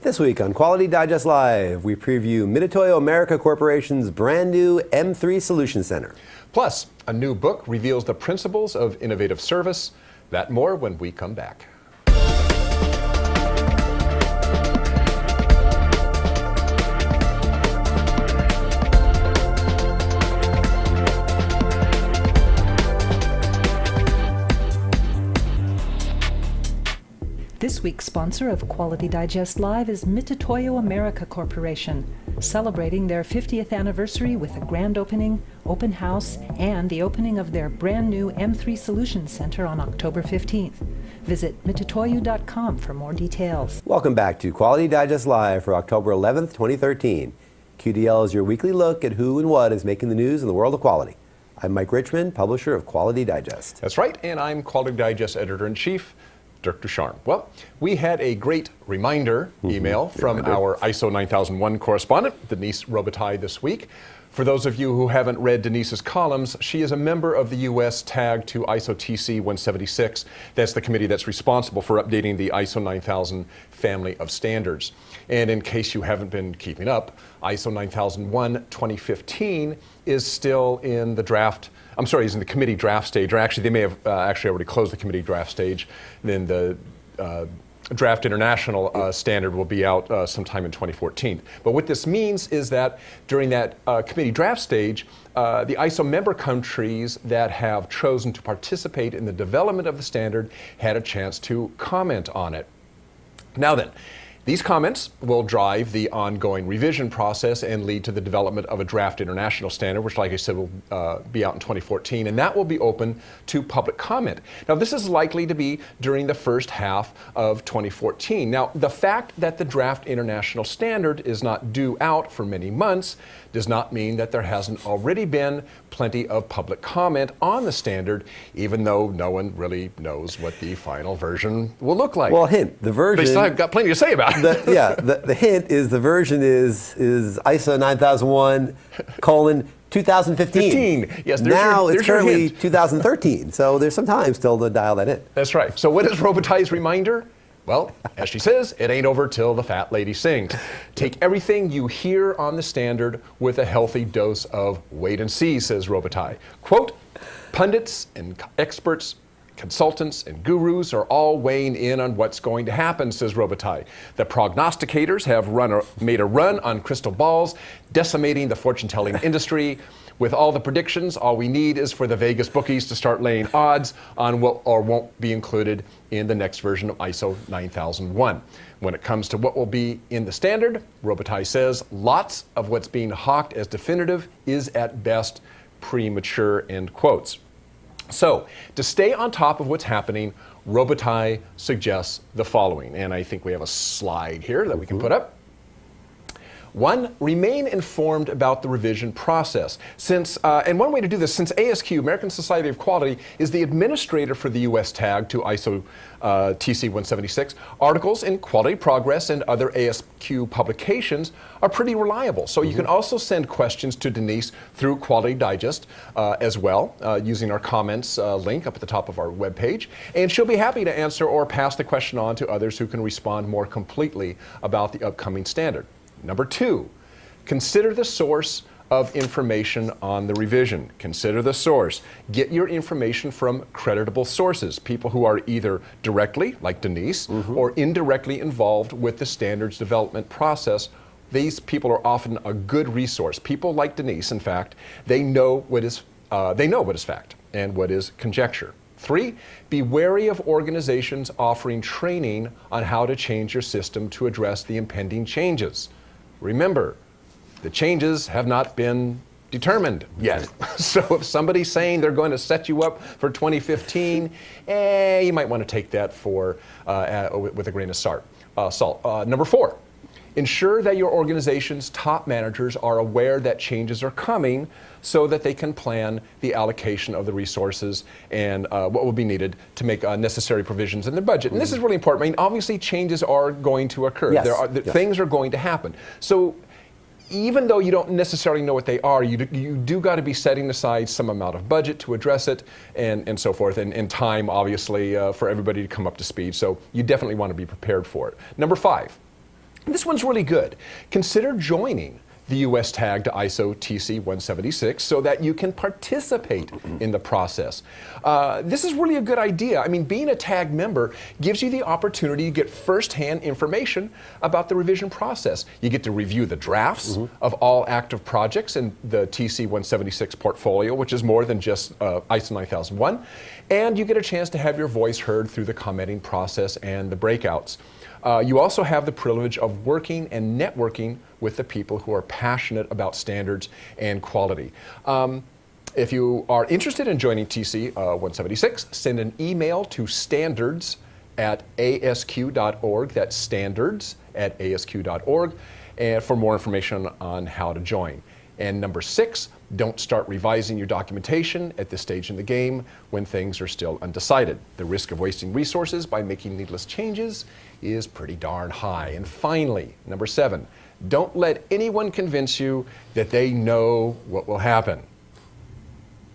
This week on Quality Digest Live, we preview Mitutoyo America Corporation's brand new M3 Solution Center. Plus, a new book reveals the principles of innovative service. That and more when we come back. This week's sponsor of Quality Digest Live is Mitutoyo America Corporation, celebrating their 50th anniversary with a grand opening, open house, and the opening of their brand new M3 Solution Center on October 15th. Visit mitutoyo.com for more details. Welcome back to Quality Digest Live for October 11th, 2013. QDL is your weekly look at who and what is making the news in the world of quality. I'm Mike Richmond, publisher of Quality Digest. That's right, and I'm Quality Digest Editor-in-Chief, Dirk Ducharme. Well, we had a great reminder email from our ISO 9001 correspondent, Denise Robitaille, this week. For those of you who haven't read Denise's columns, she is a member of the U.S. tag to ISO TC 176. That's the committee that's responsible for updating the ISO 9000 family of standards. And in case you haven't been keeping up, ISO 9001 2015 is still in the draft. I'm sorry, is in the committee draft stage, or actually they may have actually already closed the committee draft stage. Then the draft international standard will be out sometime in 2014. But what this means is that during that committee draft stage, the ISO member countries that have chosen to participate in the development of the standard had a chance to comment on it. Now then, these comments will drive the ongoing revision process and lead to the development of a draft international standard, which, like I said, will be out in 2014, and that will be open to public comment. Now, this is likely to be during the first half of 2014. Now, the fact that the draft international standard is not due out for many months does not mean that there hasn't already been plenty of public comment on the standard, even though no one really knows what the final version will look like. Well, hint, the version... They still have got plenty to say about it. The hint is the version is ISO 9001 colon 2015. Yes, now there's it's currently your hint. 2013, so there's some time still to dial that in. That's right. So what is Robitaille's reminder? Well, as she says, it ain't over till the fat lady sings. Take everything you hear on the standard with a healthy dose of wait and see, says Robitaille. Quote, pundits and experts, consultants and gurus are all weighing in on what's going to happen, says Robitaille. The prognosticators have made a run on crystal balls, decimating the fortune-telling industry. With all the predictions, all we need is for the Vegas bookies to start laying odds on what or won't be included in the next version of ISO 9001. When it comes to what will be in the standard, Robitaille says lots of what's being hawked as definitive is at best premature, end quotes. So, to stay on top of what's happening, Robitaille suggests the following, and I think we have a slide here that we can put up. 1, remain informed about the revision process. And one way to do this, since ASQ, American Society of Quality, is the administrator for the U.S. tag to ISO TC 176, articles in Quality Progress and other ASQ publications are pretty reliable. So you can also send questions to Denise through Quality Digest as well, using our comments link up at the top of our webpage. And she'll be happy to answer or pass the question on to others who can respond more completely about the upcoming standard. Number 2, consider the source of information on the revision. Consider the source. Get your information from creditable sources, people who are either directly, like Denise, or indirectly involved with the standards development process. These people are often a good resource. People like Denise, in fact, they know what is fact and what is conjecture. 3, be wary of organizations offering training on how to change your system to address the impending changes. Remember, the changes have not been determined yet. So if somebody's saying they're going to set you up for 2015, you might want to take that with a grain of salt. Number 4, ensure that your organization's top managers are aware that changes are coming so that they can plan the allocation of the resources and what will be needed to make necessary provisions in their budget. And this is really important. I mean, obviously changes are going to occur. Yes. Things are going to happen. So even though you don't necessarily know what they are, you do got to be setting aside some amount of budget to address it and so forth, and time, obviously, for everybody to come up to speed. So you definitely want to be prepared for it. Number 5, this one's really good. Consider joining the U.S. tag to ISO TC 176 so that you can participate in the process. This is really a good idea. I mean, being a tag member gives you the opportunity to get firsthand information about the revision process. You get to review the drafts of all active projects in the TC 176 portfolio, which is more than just ISO 9001, and you get a chance to have your voice heard through the commenting process and the breakouts. You also have the privilege of working and networking with the people who are passionate about standards and quality. If you are interested in joining TC 176, send an email to standards@asq.org. That's standards@asq.org, and for more information on how to join. And number 6, don't start revising your documentation at this stage in the game when things are still undecided. The risk of wasting resources by making needless changes is pretty darn high. And finally, number 7, don't let anyone convince you that they know what will happen.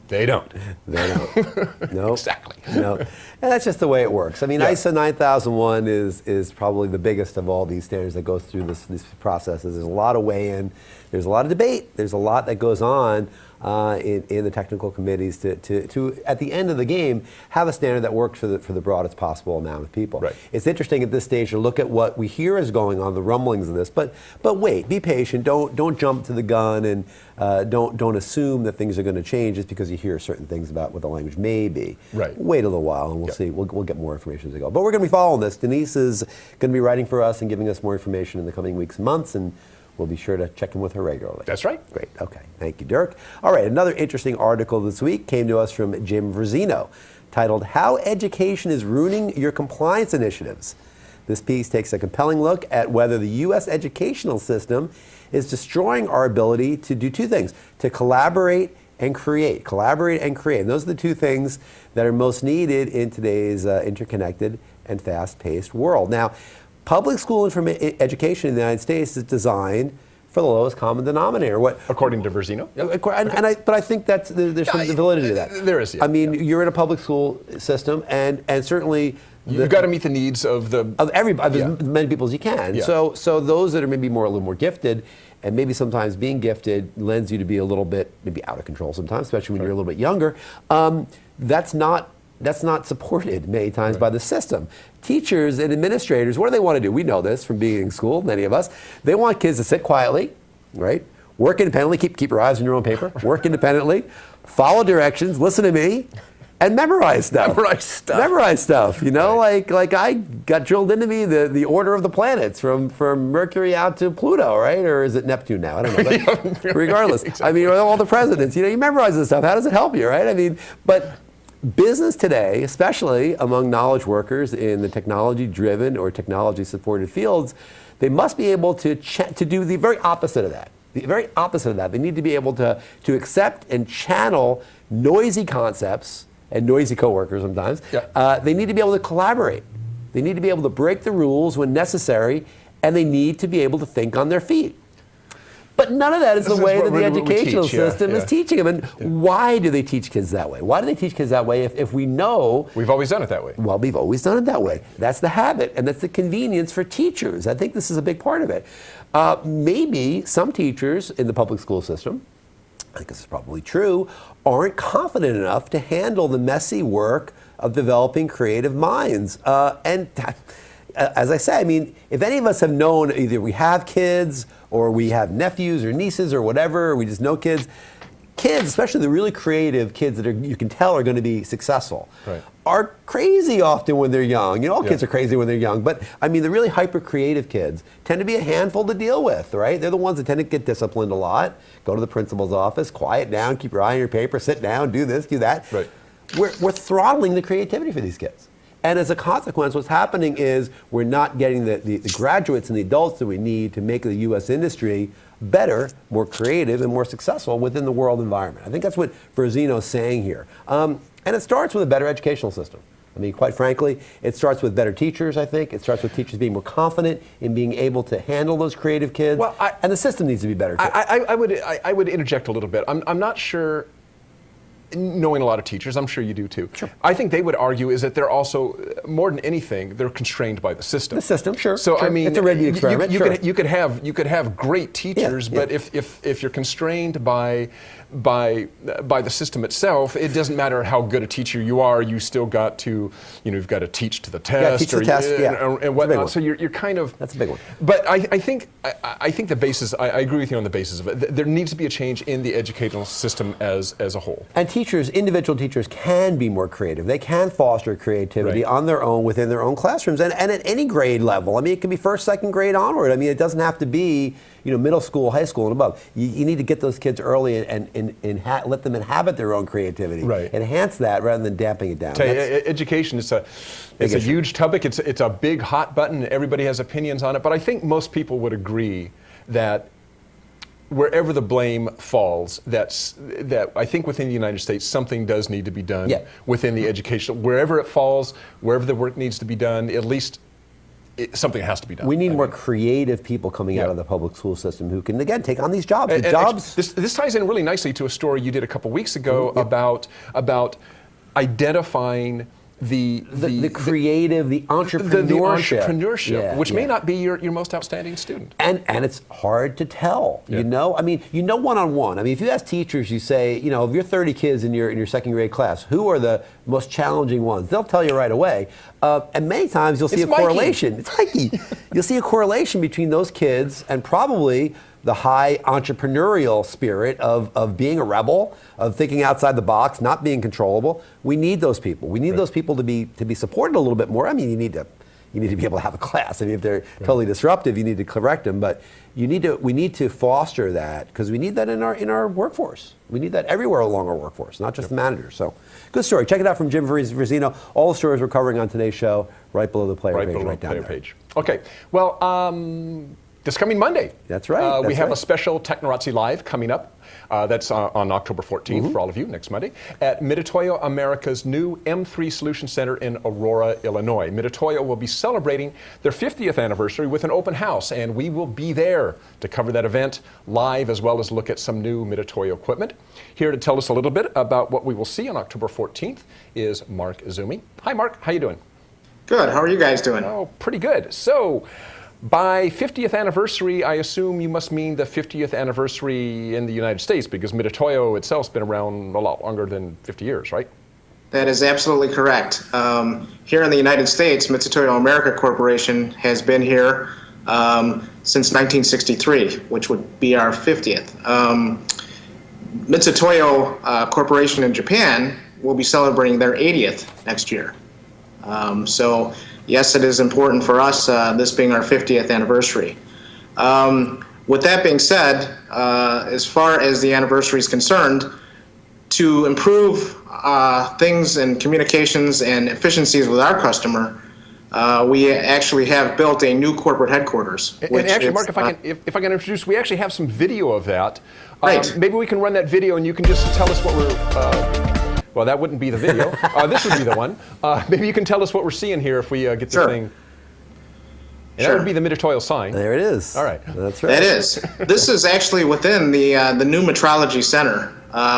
They don't. They don't. No. Exactly. No. And that's just the way it works. I mean, Yeah. ISO 9001 is probably the biggest of all these standards that goes through these processes. There's a lot of weigh-in. There's a lot of debate. There's a lot that goes on in the technical committees to at the end of the game, have a standard that works for the broadest possible amount of people. Right. It's interesting at this stage to look at what we hear is going on, the rumblings of this, but wait, be patient. Don't jump to the gun, and don't assume that things are going to change just because you hear certain things about what the language may be. Right. Wait a little while, and we'll see. We'll get more information as we go. But we're going to be following this. Denise is going to be writing for us and giving us more information in the coming weeks and months, and we'll be sure to check in with her regularly. That's right. Great. Okay. Thank you, Dirk. All right. Another interesting article this week came to us from Jim Verzino, titled "How Education is Ruining Your Compliance Initiatives." This piece takes a compelling look at whether the U.S. educational system is destroying our ability to do two things: to collaborate and create. Collaborate and create. And those are the two things that are most needed in today's interconnected and fast-paced world. Now, public school education in the United States is designed for the lowest common denominator. According to Verzino. But I think there's some validity to that. There is, yeah. I mean, you're in a public school system, and certainly You've got to meet the needs of everybody, as many people as you can. Yeah. So those that are maybe a little more gifted, and maybe sometimes being gifted lends you to be a little bit maybe out of control sometimes, especially when you're a little bit younger. That's not supported many times by the system. Teachers and administrators, what do they want to do? We know this from being in school, many of us. They want kids to sit quietly, right? Work independently, keep your eyes on your own paper, work independently, follow directions, listen to me, and memorize stuff. Memorize stuff. You know, like I got drilled into me the order of the planets from Mercury out to Pluto, right? Or is it Neptune now? I don't know. But regardless, exactly. I mean, all the presidents. You know, you memorize this stuff. How does it help you, right? I mean, but business today, especially among knowledge workers in the technology-driven or technology-supported fields, they must be able to do the very opposite of that. The very opposite of that. They need to be able to accept and channel noisy concepts and noisy coworkers sometimes. Yeah. They need to be able to collaborate. They need to be able to break the rules when necessary, and they need to be able to think on their feet. But none of that is the way that the educational system is teaching them. And why do they teach kids that way? Why do they teach kids that way if we know... We've always done it that way. Well, we've always done it that way. That's the habit, and that's the convenience for teachers. I think this is a big part of it. Maybe some teachers in the public school system, I think this is probably true, aren't confident enough to handle the messy work of developing creative minds. And as I say, I mean, if any of us have known, either we have kids or we have nephews or nieces or whatever, or we just know kids, especially the really creative kids that you can tell are going to be successful, are crazy often when they're young. You know, all kids are crazy when they're young, but I mean, the really hyper creative kids tend to be a handful to deal with, right? They're the ones that tend to get disciplined a lot, go to the principal's office, quiet down, keep your eye on your paper, sit down, do this, do that. Right. We're throttling the creativity for these kids. And as a consequence, what's happening is we're not getting the graduates and the adults that we need to make the U.S. industry better, more creative, and more successful within the world environment. I think that's what Verzino's saying here. And it starts with a better educational system. I mean, quite frankly, it starts with better teachers, I think. It starts with teachers being more confident in being able to handle those creative kids. Well, and the system needs to be better, too. I would interject a little bit. I'm not sure, knowing a lot of teachers, I'm sure you do too. Sure. I think they would argue is that they're also, more than anything, they're constrained by the system. The system, sure. So sure. I mean, it's a Red experiment. You could have great teachers, Yeah, but if you're constrained by the system itself, it doesn't matter how good a teacher you are. You still got to, you've got to teach to the test, teach the test, and whatnot. So you're kind of, that's a big one. But I think the basis. I agree with you on the basis of it. There needs to be a change in the educational system as a whole. And teachers, individual teachers, can be more creative. They can foster creativity on their own within their own classrooms, and at any grade level. I mean, it can be first, second grade onward. I mean, it doesn't have to be middle school, high school, and above. You need to get those kids early and let them inhabit their own creativity. Right. Enhance that rather than damping it down. Education is a huge topic. It's a big hot button. Everybody has opinions on it, but I think most people would agree that wherever the blame falls, that I think within the United States something does need to be done within the education. Wherever it falls, wherever the work needs to be done, at least something has to be done. We need more creative people coming out of the public school system who can, again, take on these jobs. This ties in really nicely to a story you did a couple weeks ago about identifying the creative, the entrepreneurship, which may not be your most outstanding student. And it's hard to tell, I mean, one-on-one. I mean, if you ask teachers, you say, if you're 30 kids in your second grade class, who are the most challenging ones? They'll tell you right away. And many times you'll see a correlation. It's Mikey. You'll see a correlation between those kids and probably the high entrepreneurial spirit of being a rebel, of thinking outside the box, not being controllable. We need those people. We need those people to be supported a little bit more. I mean, you need to be able to have a class. I mean, if they're totally disruptive, you need to correct them. But we need to foster that, because we need that in our workforce. We need that everywhere along our workforce, not just the managers. So, good story. Check it out from Jim Verzino. All the stories we're covering on today's show, right below the player page, right down there. Okay. Well. This coming Monday. That's right. We have a special Technorazzi Live coming up. That's on October 14th for all of you, next Monday, at Mitutoyo America's new M3 Solution Center in Aurora, Illinois. Mitutoyo will be celebrating their 50th anniversary with an open house, and we will be there to cover that event live, as well as look at some new Mitutoyo equipment. Here to tell us a little bit about what we will see on October 14th is Mark Izumi. Hi, Mark. How you doing? Good. How are you guys doing? Oh, pretty good. So, by 50th anniversary, I assume you must mean the 50th anniversary in the United States, because Mitutoyo itself's been around a lot longer than 50 years, right? That is absolutely correct. Here in the United States, Mitutoyo America Corporation has been here since 1963, which would be our 50th. Mitutoyo Corporation in Japan will be celebrating their 80th next year. So yes, it is important for us, this being our 50th anniversary. With that being said, as far as the anniversary is concerned, to improve things and communications and efficiencies with our customer, we actually have built a new corporate headquarters. And actually, Mark, if I can introduce, we actually have some video of that. Right. Maybe we can run that video, and you can just tell us what we're. Well, that wouldn't be the video. This would be the one. Maybe you can tell us what we're seeing here if we get the thing. And that would be the Mitutoyo sign. There it is. All right. That's right. That is. This is actually within the new metrology center.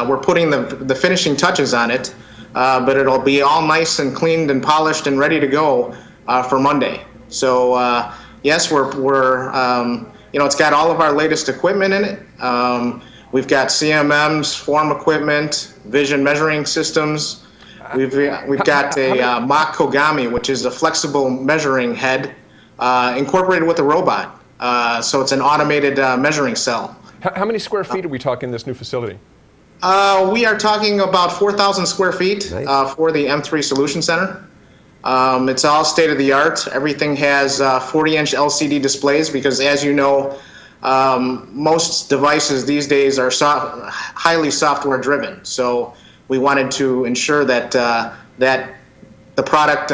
We're putting the finishing touches on it, but it'll be all nice and cleaned and polished and ready to go for Monday. So yes, we're it's got all of our latest equipment in it. We've got CMMs, form equipment, vision measuring systems. We've got a Mach Kogami, which is a flexible measuring head incorporated with a robot. So it's an automated measuring cell. How many square feet are we talking in this new facility? We are talking about 4,000 square feet for the M3 Solution Center. It's all state-of-the-art. Everything has 40-inch LCD displays because, as you know, most devices these days are highly software-driven. So we wanted to ensure that that the product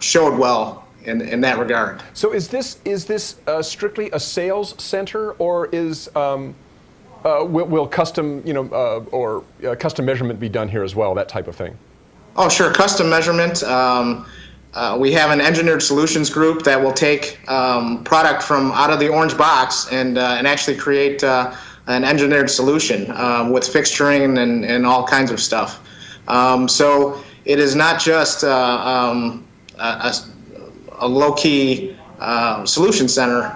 showed well in that regard. So is this strictly a sales center, or is will custom custom measurement be done here as well? That type of thing. Oh, sure. Custom measurement. We have an engineered solutions group that will take product from out of the orange box and actually create an engineered solution with fixturing and all kinds of stuff. So it is not just a low-key solution center.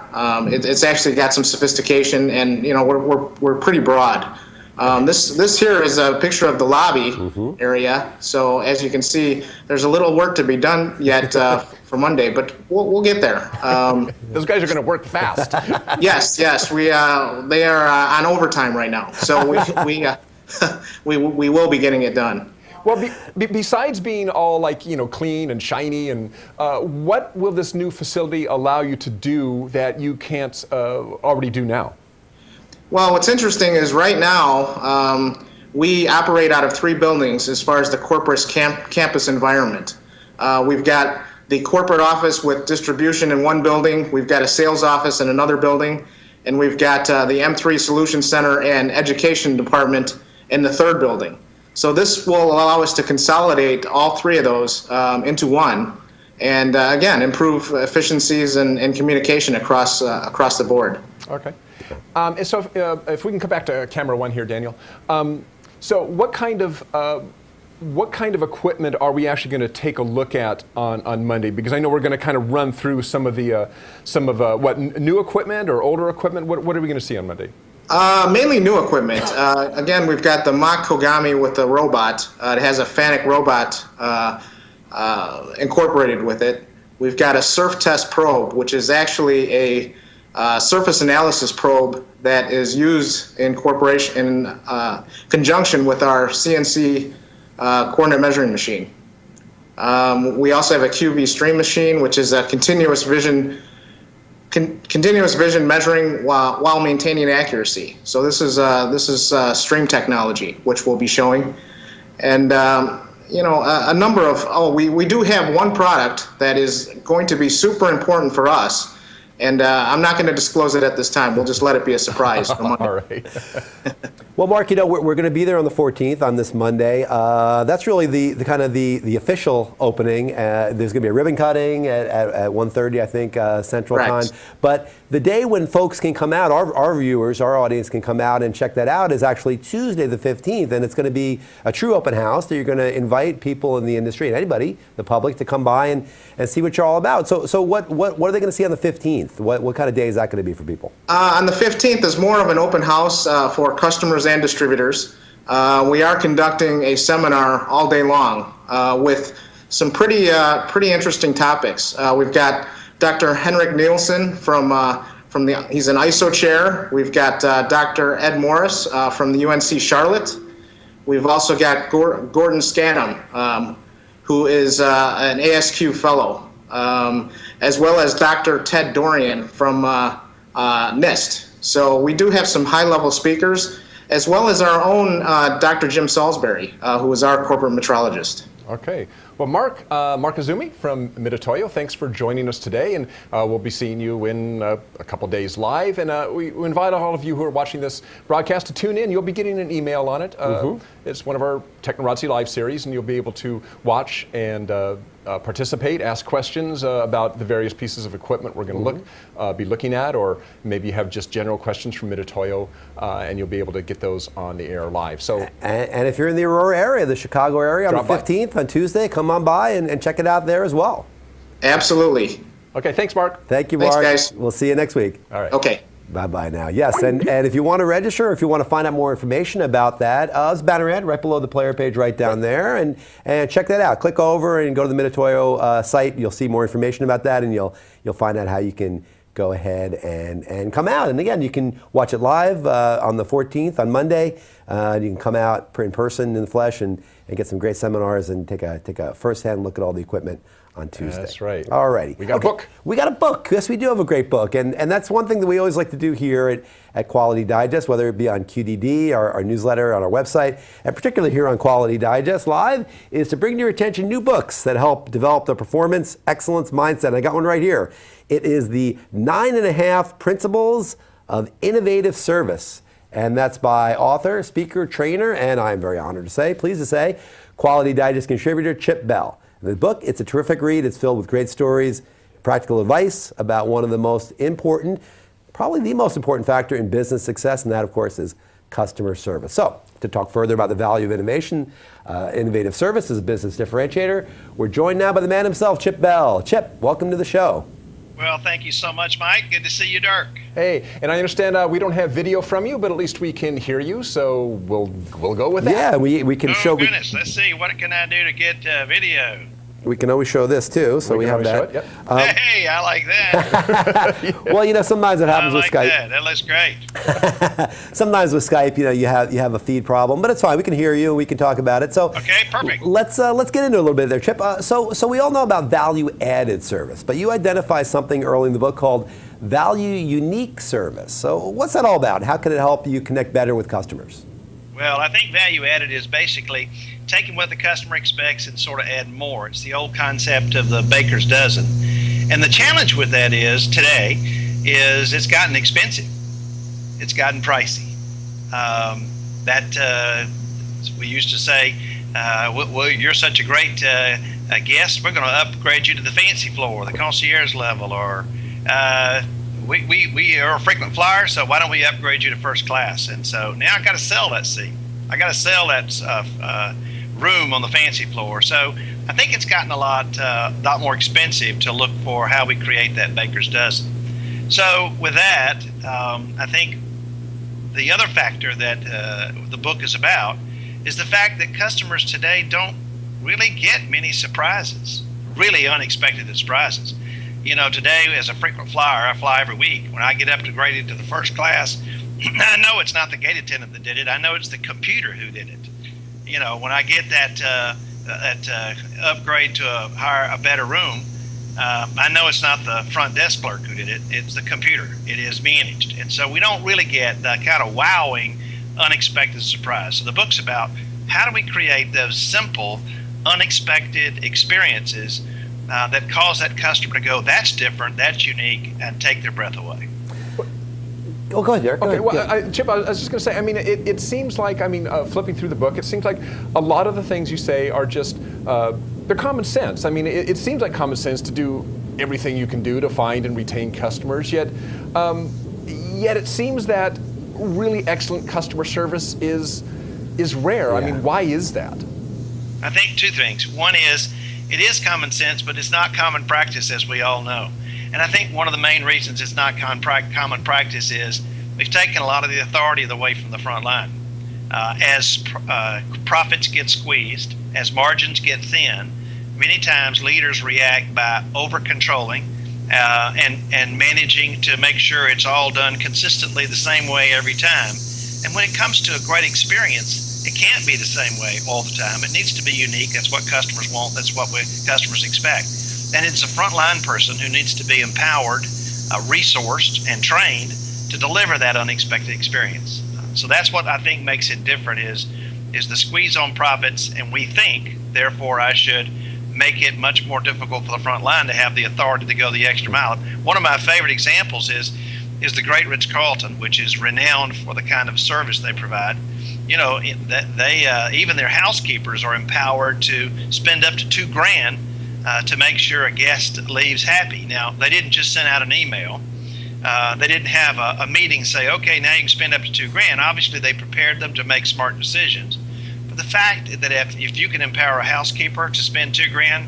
It's actually got some sophistication, and we're pretty broad. This here is a picture of the lobby area. So as you can see, there's a little work to be done yet for Monday, but we'll get there. Those guys are going to work fast. Yes. They are on overtime right now, so we will be getting it done. Well, besides being all clean and shiny, and what will this new facility allow you to do that you can't already do now? Well, what's interesting is right now we operate out of 3 buildings as far as the corporate campus environment. We've got the corporate office with distribution in one building. We've got a sales office in another building, and we've got the M3 Solution Center and Education Department in the 3rd building. So this will allow us to consolidate all 3 of those into one, and again, improve efficiencies and communication across the board. Okay. And so if we can come back to camera 1 here, Daniel. So what kind of equipment are we actually going to take a look at on Monday? Because I know we're going to kind of run through some of what new equipment or older equipment. What are we going to see on Monday? Mainly new equipment. Again, we've got the Mach Kogami with the robot. It has a FANUC robot incorporated with it. We've got a surf test probe, which is actually a surface analysis probe that is used in conjunction with our CNC coordinate measuring machine. We also have a QV stream machine, which is a continuous vision measuring while maintaining accuracy. So this is stream technology, which we'll be showing, and a number of we do have one product that is going to be super important for us. And I'm not going to disclose it at this time. We'll just let it be a surprise for Monday. All right. Well, Mark, we're going to be there on the 14th on this Monday. That's really the official opening. There's going to be a ribbon cutting at 1:30, I think, Central Correct. Time. But the day when folks can come out, our viewers, our audience can come out and check that out, is actually Tuesday the 15th, and it's going to be a true open house that you're going to invite people in the industry and anybody, the public, to come by and see what you're all about. So what are they going to see on the 15th? What kind of day is that going to be for people? On the 15th is more of an open house for customers and distributors. We are conducting a seminar all day long with some pretty interesting topics. We've got Dr. Henrik Nielsen he's an ISO chair. We've got Dr. Ed Morris from the UNC Charlotte. We've also got Gordon Scannum, who is an ASQ fellow, as well as Dr. Ted Dorian from NIST. So we do have some high-level speakers, as well as our own Dr. Jim Salisbury, who is our corporate metrologist. Okay. Well, Mark Izumi from Mitutoyo, thanks for joining us today, and we'll be seeing you in a couple days live. And we invite all of you who are watching this broadcast to tune in. You'll be getting an email on it. It's one of our Technorazzi Live series, and you'll be able to watch and participate, ask questions about the various pieces of equipment we're going to be looking at, or maybe you have just general questions from Mitutoyo, and you'll be able to get those on the air live. So, and if you're in the Aurora area, the Chicago area, on the 15th, on Tuesday, come on by and check it out there as well. Absolutely. Okay, thanks, Mark. Thank you, Mark. Thanks, guys. We'll see you next week. All right. Okay. Bye-bye now. Yes, and if you want to register, if you want to find out more information about that, it's banner ad right below the player page right down there, and check that out. Click over and go to the Mitutoyo site. You'll see more information about that, and you'll find out how you can go ahead and come out. And again, you can watch it live on the 14th on Monday. You can come out in person in the flesh and get some great seminars and take a first-hand look at all the equipment on Tuesday. That's right. All righty. We got a book. We got a book. Yes, we do have a great book. And that's one thing that we always like to do here at Quality Digest, whether it be on QDD, our newsletter, on our website, and particularly here on Quality Digest Live, is to bring to your attention new books that help develop the performance excellence mindset. I got one right here. It is the 9.5 Principles of Innovative Service. And that's by author, speaker, trainer, and I'm very honored to say, pleased to say, Quality Digest contributor Chip Bell. And the book, it's a terrific read. It's filled with great stories, practical advice about one of the most important, probably the most important factor in business success, and that, of course, is customer service. So, to talk further about the value of innovation, innovative service as a business differentiator, we're joined now by the man himself, Chip Bell. Chip, welcome to the show. Well, thank you so much, Mike. Good to see you, Dirk. Hey, and I understand we don't have video from you, but at least we can hear you, so we'll go with that. Yeah, we can show. Oh, goodness. Let's see. What can I do to get video? We can always show this, too, so we have that. Yep. Hey, I like that. Well, sometimes it happens with Skype. That looks great. Sometimes with Skype, you have a feed problem, but it's fine. We can hear you. We can talk about it. So okay, perfect. Let's get into a little bit there, Chip. So we all know about value-added service, but you identify something early in the book called value-unique service. So what's that all about? How can it help you connect better with customers? Well, I think value-added is basically taking what the customer expects and sort of add more. It's the old concept of the baker's dozen. And the challenge with that is today is it's gotten expensive. It's gotten pricey. We used to say, well, you're such a great guest, we're going to upgrade you to the fancy floor, the concierge level, or we are a frequent flyer, so why don't we upgrade you to first class? And so now I got to sell that seat. I got to sell that room on the fancy floor. So I think it's gotten a lot more expensive to look for how we create that baker's dozen. So with that, I think the other factor that the book is about is the fact that customers today don't really get many surprises, really unexpected surprises. Today as a frequent flyer, I fly every week. When I get upgraded to the first class, I know it's not the gate attendant that did it. I know it's the computer who did it. When I get that upgrade to a better room, I know it's not the front desk clerk who did it. It's the computer. It is managed. And so we don't really get that kind of wowing, unexpected surprise. So the book's about how do we create those simple, unexpected experiences that cause that customer to go, that's different, that's unique, and take their breath away. Oh, go ahead, Derek. Okay, well, Chip, I was just going to say, it seems like, flipping through the book, it seems like a lot of the things you say are just, they're common sense. It seems like common sense to do everything you can do to find and retain customers, yet it seems that really excellent customer service is rare. Yeah. Why is that? I think two things. One is, it is common sense, but it's not common practice, as we all know. And I think one of the main reasons it's not common practice is we've taken a lot of the authority away from the front line. As profits get squeezed, as margins get thin, many times leaders react by over-controlling and managing to make sure it's all done consistently the same way every time. And when it comes to a great experience, it can't be the same way all the time. It needs to be unique. That's what customers want. That's what customers expect. And it's a frontline person who needs to be empowered, resourced, and trained to deliver that unexpected experience. So that's what I think makes it different is the squeeze on profits, and we think, therefore, I should make it much more difficult for the front line to have the authority to go the extra mile. One of my favorite examples is the great Ritz-Carlton, which is renowned for the kind of service they provide. They even their housekeepers are empowered to spend up to $2,000 to make sure a guest leaves happy. Now, they didn't just send out an email. They didn't have a meeting say, okay, now you can spend up to $2,000. Obviously, they prepared them to make smart decisions. But the fact that if you can empower a housekeeper to spend $2,000,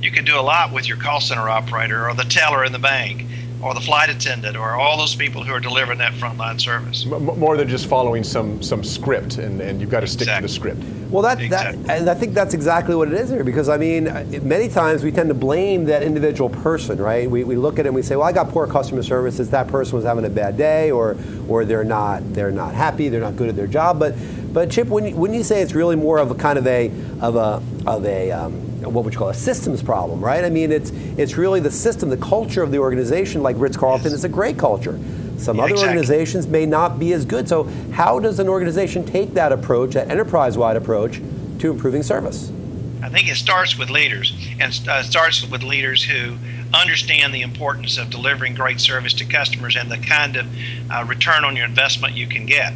you can do a lot with your call center operator or the teller in the bank or the flight attendant or all those people who are delivering that frontline service. More than just following some script, and you've got to stick to the script. Well, and I think that's exactly what it is here, because many times we tend to blame that individual person, right? We look at it and we say, well, I got poor customer service. It's that person was having a bad day, or they're not happy, they're not good at their job. But Chip, when you say it's really more of a kind of a what would you call a systems problem, right? It's really the system, the culture of the organization. Like Ritz-Carlton is a great culture. Some other organizations may not be as good. So how does an organization take that approach, that enterprise-wide approach, to improving service? I think it starts with leaders, and starts with leaders who understand the importance of delivering great service to customers and the kind of return on your investment you can get.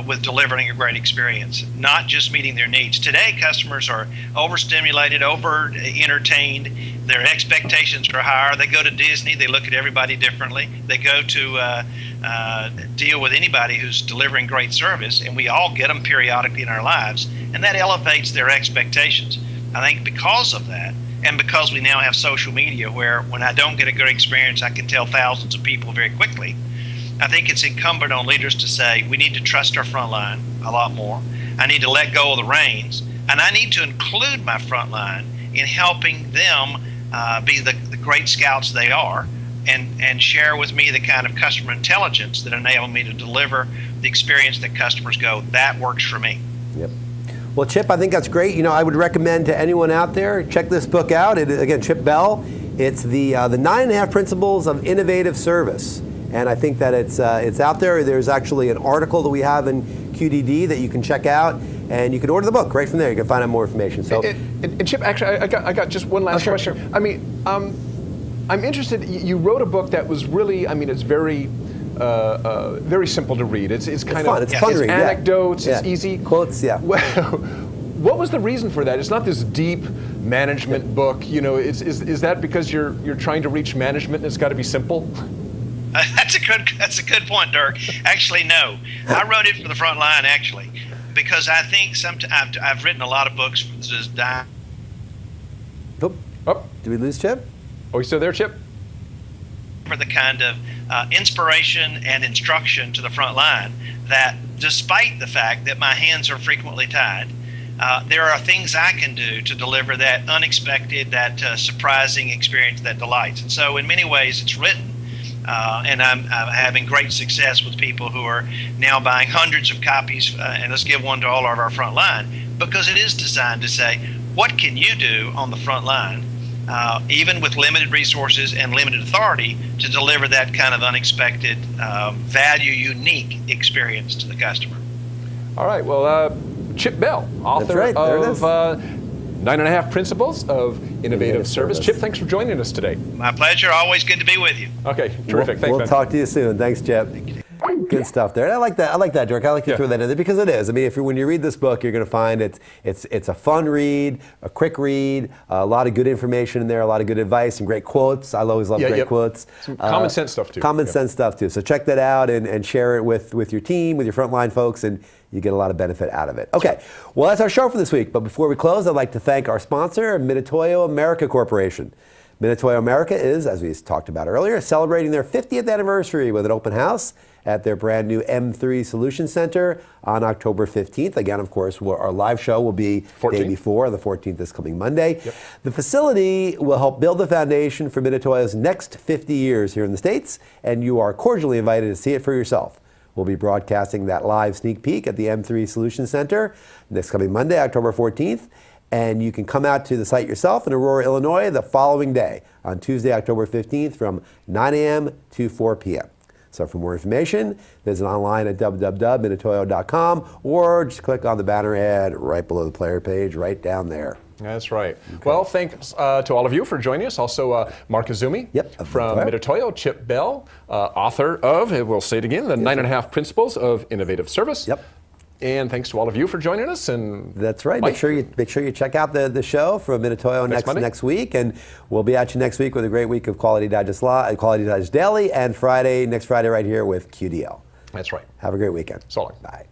with delivering a great experience, not just meeting their needs. Today, customers are overstimulated, over-entertained. Their expectations are higher. They go to Disney. They look at everybody differently. They go to deal with anybody who's delivering great service, and we all get them periodically in our lives, and that elevates their expectations. I think because of that, and because we now have social media where when I don't get a good experience, I can tell thousands of people very quickly, I think it's incumbent on leaders to say, we need to trust our front line a lot more. I need to let go of the reins, and I need to include my front line in helping them be the great scouts they are, and share with me the kind of customer intelligence that enable me to deliver the experience that customers go, that works for me. Yep. Well, Chip, I think that's great. You know, I would recommend to anyone out there, check this book out. Again, Chip Bell. It's the 9.5 Principles of Innovative Service. And I think that it's out there. There's actually an article that we have in QDD that you can check out, and you can order the book right from there. You can find out more information. So, and Chip, actually, I got just one last question. Sure. I mean, I'm interested. You wrote a book that was really, I mean, it's very simple to read. It's kind fun. of It's fun to read. Anecdotes. Yeah. It's easy Quotes. Yeah. Well, what was the reason for that? It's not this deep management book. You know, is that because you're trying to reach management and it's got to be simple? That's a good point, Dirk. Actually, no. I wrote it for the front line, actually, because I think I've written a lot of books for this. Oh, did we lose Chip? Oh, you still there, Chip? For the kind of inspiration and instruction to the front line that, despite the fact that my hands are frequently tied, there are things I can do to deliver that unexpected, that surprising experience that delights. And so in many ways it's written, and I'm having great success with people who are now buying hundreds of copies, and let's give one to all of our front line, because it is designed to say, what can you do on the front line, even with limited resources and limited authority, to deliver that kind of unexpected, value, unique experience to the customer. All right, well, Chip Bell, author of 9.5 Principles of Innovative Service. Chip, thanks for joining us today. My pleasure. Always good to be with you. Okay, terrific. Thanks, We'll man. talk to you soon. Thanks, Chip. Good stuff there. And I like that, Dirk. I like to throw that in there because it is. I mean, when you read this book, you're going to find it's a fun read, a quick read, a lot of good information in there, a lot of good advice, some great quotes. I always love great quotes. Some common sense stuff too. Common sense stuff too. So check that out and share it with your team, with your frontline folks, and you get a lot of benefit out of it. Okay, well, that's our show for this week. But before we close, I'd like to thank our sponsor, Mitutoyo America Corporation. Mitutoyo America is, as we talked about earlier, celebrating their 50th anniversary with an open house at their brand new M3 Solution Center on October 15th. Again, of course, our live show will be the day before, the 14th, this coming Monday. Yep. The facility will help build the foundation for Mitutoyo's next 50 years here in the States, and you are cordially invited to see it for yourself. We'll be broadcasting that live sneak peek at the M3 Solution Center next coming Monday, October 14th. And you can come out to the site yourself in Aurora, Illinois the following day on Tuesday, October 15th from 9 a.m. to 4 p.m. So for more information, visit online at www.mitutoyo.com or just click on the banner ad right below the player page right down there. That's right. Okay. Well, thanks to all of you for joining us. Also, Mark Izumi from Mitutoyo, Chip Bell, author of, we'll say it again, the 9.5 Principles of Innovative Service. Yep. And thanks to all of you for joining us. And that's right. Make sure you check out the show from Mitutoyo next week, and we'll be at you next week with a great week of Quality Digest Daily, and next Friday right here with QDL. That's right. Have a great weekend. So long. Bye.